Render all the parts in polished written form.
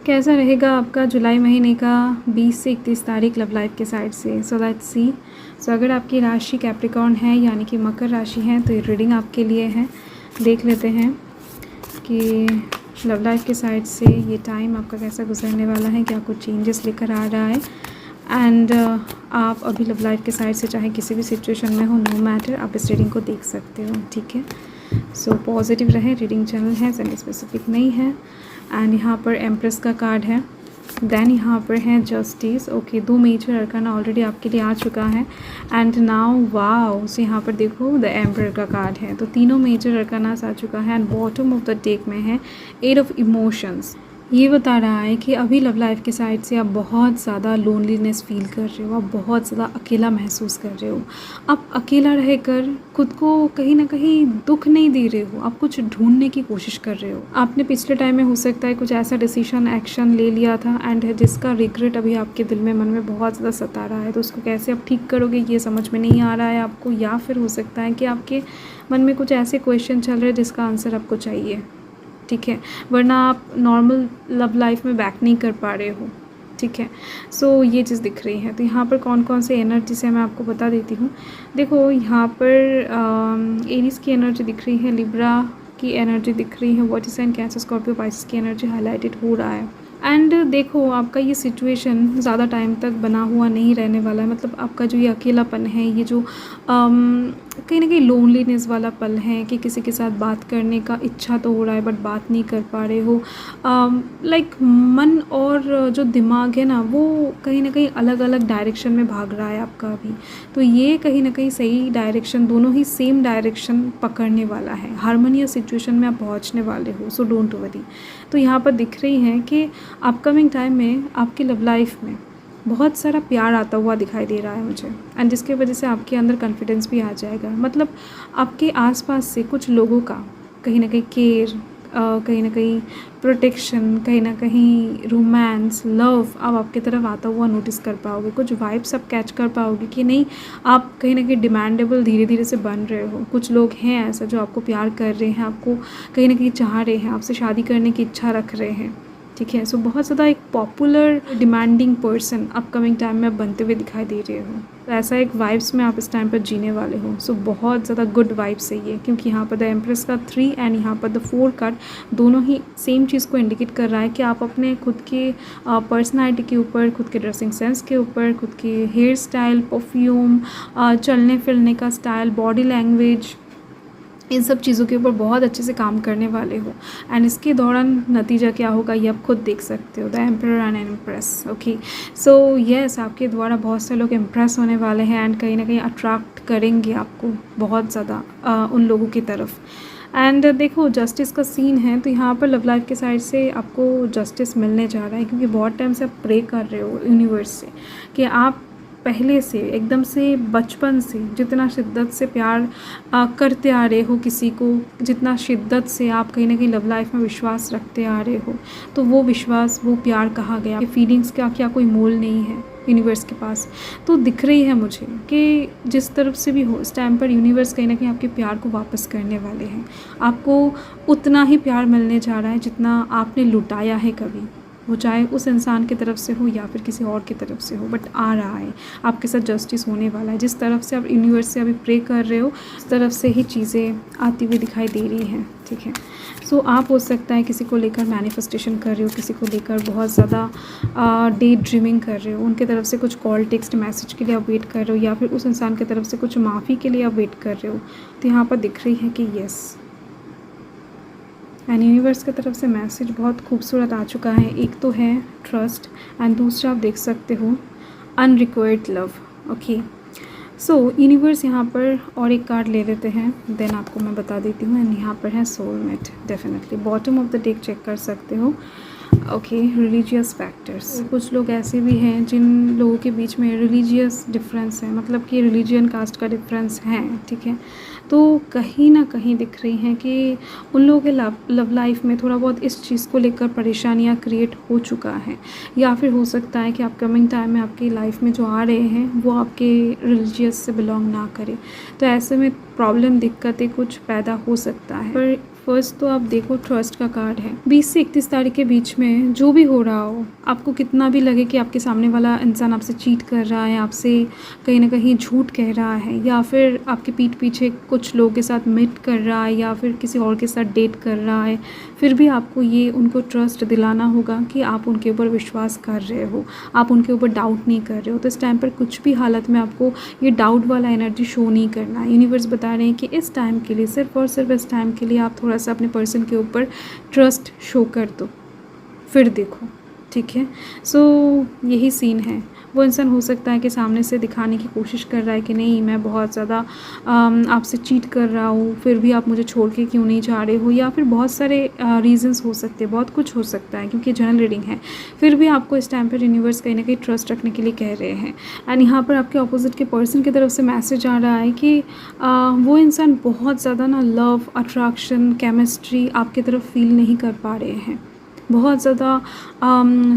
कैसा रहेगा आपका जुलाई महीने का 20 से 31 तारीख लव लाइफ के साइड से। So let's see. सो अगर आपकी राशि कैप्रिकॉर्न है यानी कि मकर राशि है तो ये रीडिंग आपके लिए है। देख लेते हैं कि लव लाइफ के साइड से ये टाइम आपका कैसा गुजरने वाला है, क्या कुछ चेंजेस लेकर आ रहा है। एंड आप अभी लव लाइफ के साइड से चाहे किसी भी सिचुएशन में हो, नो मैटर, आप इस रीडिंग को देख सकते हो। ठीक है, सो पॉजिटिव रहे। रीडिंग चैनल है, सेंड स्पेसिफिक नहीं है। एंड यहाँ पर एम्प्रेस का कार्ड है। देन यहाँ पर है justice. Okay, 2 major arcana already आपके लिए आ चुका है। एंड नाउ वाओ, सो यहाँ पर देखो द एम्पर का कार्ड है, तो तीनों मेजर अरकानास आ चुका है। And bottom of the deck में है 8 ऑफ इमोशंस। ये बता रहा है कि अभी लव लाइफ के साइड से आप बहुत ज़्यादा लोनलीनेस फील कर रहे हो, आप बहुत ज़्यादा अकेला महसूस कर रहे हो। आप अकेला रहकर खुद को कहीं ना कहीं दुख नहीं दे रहे हो, आप कुछ ढूंढने की कोशिश कर रहे हो। आपने पिछले टाइम में हो सकता है कुछ ऐसा डिसीजन एक्शन ले लिया था एंड जिसका रिग्रेट अभी आपके दिल में, मन में बहुत ज़्यादा सता रहा है। तो उसको कैसे आप ठीक करोगे ये समझ में नहीं आ रहा है आपको, या फिर हो सकता है कि आपके मन में कुछ ऐसे क्वेश्चन चल रहे हैं जिसका आंसर आपको चाहिए। ठीक है, वरना आप नॉर्मल लव लाइफ में बैक नहीं कर पा रहे हो। ठीक है, सो ये चीज़ दिख रही है। तो यहाँ पर कौन कौन से एनर्जी से मैं आपको बता देती हूँ। देखो यहाँ पर एरीज की एनर्जी दिख रही है, लिब्रा की एनर्जी दिख रही है, water sign Cancer Scorpio Pisces की एनर्जी हाईलाइटेड हो रहा है। एंड देखो आपका ये सिचुएशन ज़्यादा टाइम तक बना हुआ नहीं रहने वाला है। मतलब आपका जो ये अकेलापन है, ये जो कहीं ना कहीं लोनलीनेस वाला पल है कि किसी के साथ बात करने का इच्छा तो हो रहा है बट बात नहीं कर पा रहे हो। लाइक मन और जो दिमाग है ना, वो कहीं ना कहीं अलग अलग डायरेक्शन में भाग रहा है आपका अभी। तो ये कहीं ना कहीं सही डायरेक्शन, दोनों ही सेम डायरेक्शन पकड़ने वाला है। हार्मोनियस सिचुएशन में आप पहुँचने वाले हो, सो डोंट वरी। तो यहाँ पर दिख रही है कि अपकमिंग टाइम में आपकी लव लाइफ में बहुत सारा प्यार आता हुआ दिखाई दे रहा है मुझे। एंड जिसकी वजह से आपके अंदर कॉन्फिडेंस भी आ जाएगा। मतलब आपके आसपास से कुछ लोगों का कहीं ना कहीं केयर, कहीं ना कहीं प्रोटेक्शन, कहीं ना कहीं रोमांस, लव अब आपकी तरफ आता हुआ नोटिस कर पाओगे। कुछ वाइब्स आप कैच कर पाओगे कि नहीं, आप कहीं ना कहीं डिमांडेबल धीरे धीरे से बन रहे हो। कुछ लोग हैं ऐसा जो आपको प्यार कर रहे हैं, आपको कहीं ना कहीं चाह रहे हैं, आपसे शादी करने की इच्छा रख रहे हैं। ठीक है, सो बहुत ज़्यादा एक popular demanding person upcoming time में आप बनते हुए दिखाई दे रहे हो। तो ऐसा एक वाइब्स में आप इस टाइम पर जीने वाले हो। सो बहुत ज़्यादा गुड वाइब्स है ये, क्योंकि यहाँ पर द एम्प्रेस का 3 एंड यहाँ पर द 4 कार्ड दोनों ही सेम चीज़ को इंडिकेट कर रहा है कि आप अपने खुद के पर्सनैलिटी के ऊपर, खुद के ड्रेसिंग सेंस के ऊपर, खुद के हेयर स्टाइल, परफ्यूम, चलने फिरने का स्टाइल, बॉडी लैंग्वेज, इन सब चीज़ों के ऊपर बहुत अच्छे से काम करने वाले हो। एंड इसके दौरान नतीजा क्या होगा ये आप खुद देख सकते हो। The emperor and impress. Okay, so yes, आपके द्वारा बहुत से लोग इम्प्रेस होने वाले हैं एंड कहीं ना कहीं अट्रैक्ट करेंगे आपको बहुत ज़्यादा उन लोगों की तरफ। एंड देखो जस्टिस का सीन है, तो यहाँ पर लव लाइफ के साइड से आपको जस्टिस मिलने जा रहा है, क्योंकि बहुत टाइम से आप प्रे कर रहे हो यूनिवर्स से कि आप पहले से एकदम से बचपन से जितना शिद्दत से प्यार करते आ रहे हो किसी को, जितना शिद्दत से आप कहीं ना कहीं लव लाइफ में विश्वास रखते आ रहे हो, तो वो विश्वास, वो प्यार कहाँ गया? फीलिंग्स का क्या कोई मोल नहीं है यूनिवर्स के पास? तो दिख रही है मुझे कि जिस तरफ से भी हो इस टाइम पर यूनिवर्स कहीं ना कहीं आपके प्यार को वापस करने वाले हैं। आपको उतना ही प्यार मिलने जा रहा है जितना आपने लुटाया है कभी, वो चाहे उस इंसान की तरफ से हो या फिर किसी और की तरफ से हो, बट आ रहा है आपके साथ जस्टिस होने वाला है। जिस तरफ से आप यूनिवर्स से अभी प्रे कर रहे हो उस तरफ से ही चीज़ें आती हुई दिखाई दे रही हैं। ठीक है, सो आप हो सकता है किसी को लेकर मैनिफेस्टेशन कर रहे हो, किसी को लेकर बहुत ज़्यादा डे ड्रीमिंग कर रहे हो, उनके तरफ से कुछ कॉल, टेक्स्ट, मैसेज के लिए आप वेट कर रहे हो, या फिर उस इंसान की तरफ से कुछ माफ़ी के लिए आप वेट कर रहे हो। तो यहाँ पर दिख रही है कि यस, एंड यूनिवर्स की तरफ से मैसेज बहुत खूबसूरत आ चुका है। एक तो है ट्रस्ट एंड दूसरा आप देख सकते हो अनरिक्वायर्ड लव। ओके, सो यूनिवर्स यहाँ पर और एक कार्ड ले लेते हैं, देन आपको मैं बता देती हूँ। एंड यहाँ पर है soulmate. Definitely bottom of the deck check कर सकते हो। Okay, religious factors. कुछ लोग ऐसे भी हैं जिन लोगों के बीच में रिलीजियस डिफरेंस है, मतलब कि रिलीजियन कास्ट का डिफरेंस है। ठीक है, तो कहीं ना कहीं दिख रही हैं कि उन लोगों के लव लाइफ में थोड़ा बहुत इस चीज़ को लेकर परेशानियां क्रिएट हो चुका है, या फिर हो सकता है कि अपकमिंग टाइम में आपकी लाइफ में जो आ रहे हैं वो आपके रिलीजियस से बिलोंग ना करे। तो ऐसे में प्रॉब्लम, दिक्कतें कुछ पैदा हो सकता है। पर फर्स्ट तो आप देखो ट्रस्ट का कार्ड है। 20 से 31 तारीख के बीच में जो भी हो रहा हो, आपको कितना भी लगे कि आपके सामने वाला इंसान आपसे चीट कर रहा है, आपसे कहीं ना कहीं झूठ कह रहा है, या फिर आपके पीठ पीछे कुछ लोगों के साथ मिट कर रहा है, या फिर किसी और के साथ डेट कर रहा है, फिर भी आपको ये उनको ट्रस्ट दिलाना होगा कि आप उनके ऊपर विश्वास कर रहे हो, आप उनके ऊपर डाउट नहीं कर रहे हो। तो इस टाइम पर कुछ भी हालत में आपको ये डाउट वाला एनर्जी शो नहीं करना है। यूनिवर्स बता रहे हैं कि इस टाइम के लिए, सिर्फ और सिर्फ इस टाइम के लिए आप थोड़ा सा अपने पर्सन के ऊपर ट्रस्ट शो कर दो, फिर देखो, ठीक है। सो यही सीन है। वो इंसान हो सकता है कि सामने से दिखाने की कोशिश कर रहा है कि नहीं मैं बहुत ज़्यादा आपसे चीट कर रहा हूँ, फिर भी आप मुझे छोड़ के क्यों नहीं जा रहे हो, या फिर बहुत सारे रीजंस हो सकते हैं, बहुत कुछ हो सकता है, क्योंकि जनरल रीडिंग है। फिर भी आपको इस टाइम पर यूनिवर्स कहीं ना कहीं ट्रस्ट रखने के लिए कह रहे हैं। एंड यहाँ पर आपके ऑपोजिट के पर्सन की तरफ से मैसेज आ रहा है कि वो इंसान बहुत ज़्यादा ना लव, अट्रैक्शन, केमिस्ट्री आपकी तरफ फील नहीं कर पा रहे हैं। बहुत ज़्यादा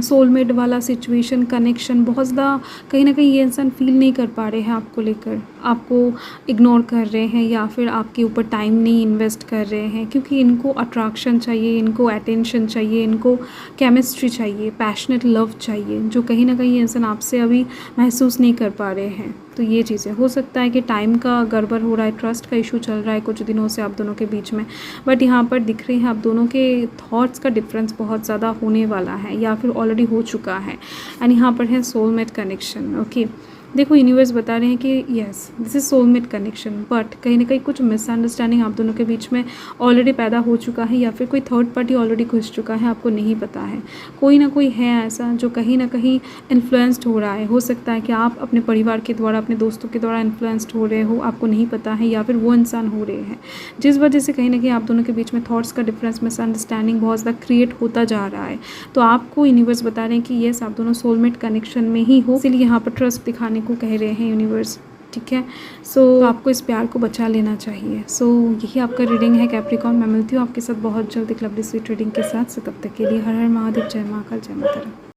सोलमेट वाला सिचुएशन, कनेक्शन बहुत ज़्यादा कहीं ना कहीं ये इंसान फील नहीं कर पा रहे हैं आपको लेकर, आपको इग्नोर कर रहे हैं, या फिर आपके ऊपर टाइम नहीं इन्वेस्ट कर रहे हैं, क्योंकि इनको अट्रैक्शन चाहिए, इनको अटेंशन चाहिए, इनको केमिस्ट्री चाहिए, पैशनेट लव चाहिए, जो कहीं ना कहीं ये इंसान आपसे अभी महसूस नहीं कर पा रहे हैं। तो ये चीज़ें हो सकता है कि टाइम का गड़बड़ हो रहा है, ट्रस्ट का इशू चल रहा है कुछ दिनों से आप दोनों के बीच में, बट यहाँ पर दिख रही है आप दोनों के थॉट्स का डिफरेंस बहुत ज़्यादा होने वाला है, या फिर ऑलरेडी हो चुका है। एंड यहाँ पर है सोलमेट कनेक्शन। ओके, देखो यूनिवर्स बता रहे हैं कि yes this is soulmate connection, but कहीं ना कहीं कुछ मिसअंडरस्टैंडिंग आप दोनों के बीच में ऑलरेडी पैदा हो चुका है, या फिर कोई थर्ड पार्टी ऑलरेडी घुस चुका है, आपको नहीं पता है। कोई ना कोई है ऐसा जो कहीं ना कहीं इन्फ्लुएंस्ड हो रहा है। हो सकता है कि आप अपने परिवार के द्वारा, अपने दोस्तों के द्वारा इन्फ्लुएंस्ड हो रहे हो, आपको नहीं पता है, या फिर वो इंसान हो रहे हैं, जिस वजह से कहीं ना कहीं आप दोनों के बीच में थॉट्स का डिफरेंस, मिसअंडरस्टैंडिंग बहुत ज़्यादा क्रिएट होता जा रहा है। तो आपको यूनिवर्स बता रहे हैं कि येस आप दोनों सोलमेट कनेक्शन में ही हो, इसलिए यहाँ पर ट्रस्ट दिखाने को कह रहे हैं यूनिवर्स, ठीक है। सो आपको इस प्यार को बचा लेना चाहिए। सो यही आपका रीडिंग है कैप्रिकॉर्न। मैं मिलती हूँ आपके साथ बहुत जल्द एक लवली स्वीट रीडिंग के साथ। तब तक के लिए हर हर महादेव, जय महाकाल, जय माता दी।